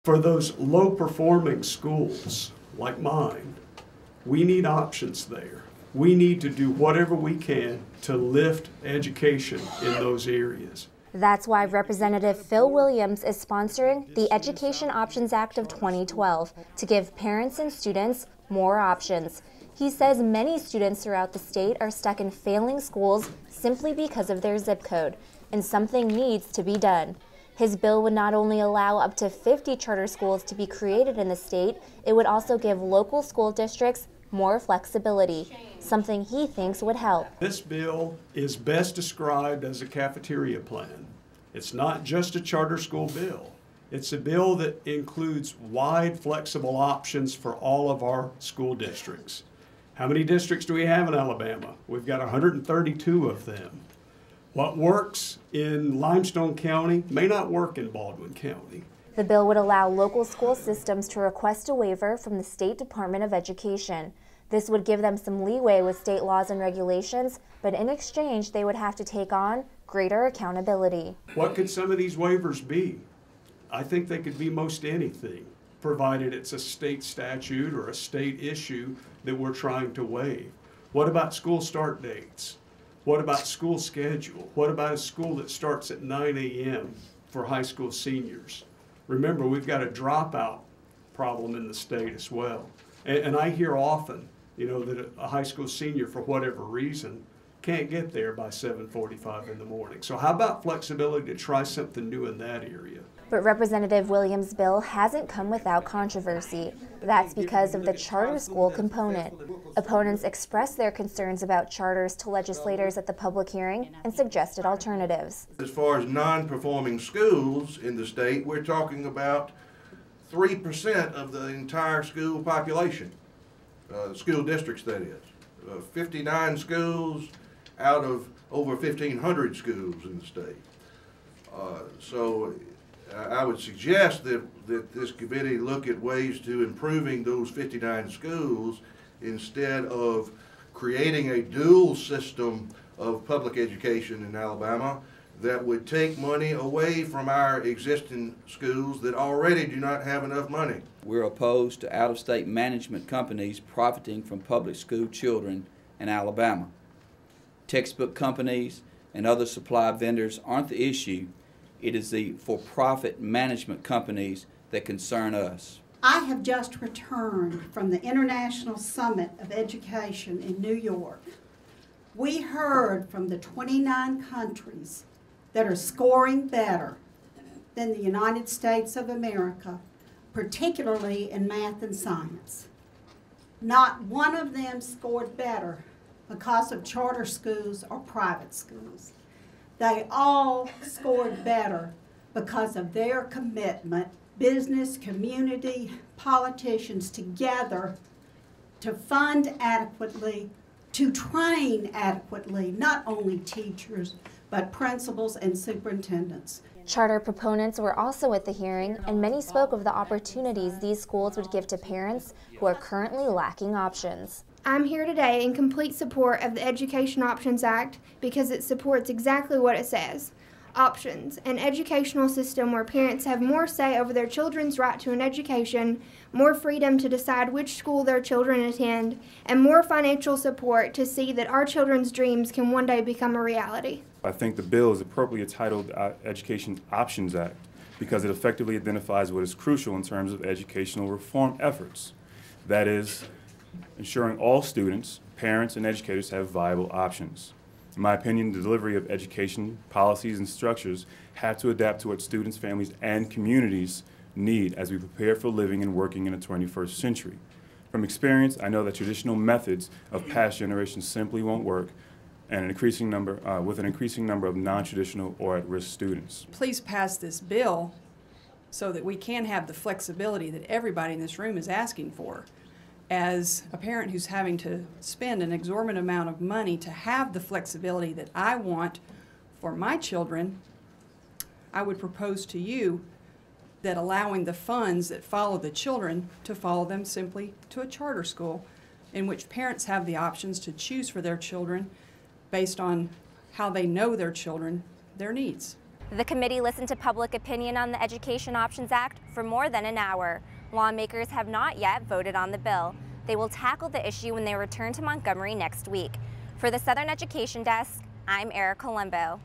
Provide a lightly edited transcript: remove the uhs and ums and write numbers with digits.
For those low-performing schools like mine, we need options there. We need to do whatever we can to lift education in those areas. That's why Representative Phil Williams is sponsoring the Education Options Act of 2012 to give parents and students more options. He says many students throughout the state are stuck in failing schools simply because of their zip code, and something needs to be done. His bill would not only allow up to 50 charter schools to be created in the state, it would also give local school districts more flexibility, something he thinks would help. This bill is best described as a cafeteria plan. It's not just a charter school bill. It's a bill that includes wide, flexible options for all of our school districts. How many districts do we have in Alabama? We've got 132 of them. What works in Limestone County may not work in Baldwin County. The bill would allow local school systems to request a waiver from the State Department of Education. This would give them some leeway with state laws and regulations, but in exchange, they would have to take on greater accountability. What could some of these waivers be? I think they could be most anything, provided it's a state statute or a state issue that we're trying to waive. What about school start dates? What about school schedule? What about a school that starts at 9 a.m. for high school seniors? Remember, we've got a dropout problem in the state as well. And I hear often, that a high school senior, for whatever reason, can't get there by 7:45 in the morning. So how about flexibility to try something new in that area? But Representative Williams' bill hasn't come without controversy. That's because of the charter school component. Opponents expressed their concerns about charters to legislators at the public hearing and suggested alternatives. As far as non-performing schools in the state, we're talking about 3% of the entire school population, school districts that is. 59 schools out of over 1,500 schools in the state. So I would suggest that this committee look at ways to improving those 59 schools instead of creating a dual system of public education in Alabama that would take money away from our existing schools that already do not have enough money. We're opposed to out-of-state management companies profiting from public school children in Alabama. Textbook companies and other supply vendors aren't the issue. It is the for-profit management companies that concern us. I have just returned from the International Summit of Education in New York. We heard from the 29 countries that are scoring better than the United States of America, particularly in math and science. Not one of them scored better because of charter schools or private schools. They all scored better because of their commitment, business, community, politicians together to fund adequately, to train adequately, not only teachers, but principals and superintendents. Charter proponents were also at the hearing, and many spoke of the opportunities these schools would give to parents who are currently lacking options. I'm here today in complete support of the Education Options Act because it supports exactly what it says. Options, an educational system where parents have more say over their children's right to an education, more freedom to decide which school their children attend, and more financial support to see that our children's dreams can one day become a reality. I think the bill is appropriately titled Education Options Act because it effectively identifies what is crucial in terms of educational reform efforts. That is, ensuring all students, parents, and educators have viable options. In my opinion, the delivery of education, policies, and structures have to adapt to what students, families, and communities need as we prepare for living and working in the 21st century. From experience, I know that traditional methods of past generations simply won't work, and with an increasing number of non-traditional or at-risk students. Please pass this bill so that we can have the flexibility that everybody in this room is asking for. As a parent who's having to spend an exorbitant amount of money to have the flexibility that I want for my children, I would propose to you that allowing the funds that follow the children to follow them simply to a charter school in which parents have the options to choose for their children based on how they know their children, their needs. The committee listened to public opinion on the Education Options Act for more than an hour. Lawmakers have not yet voted on the bill. They will tackle the issue when they return to Montgomery next week. For the Southern Education Desk, I'm Erica Colombo.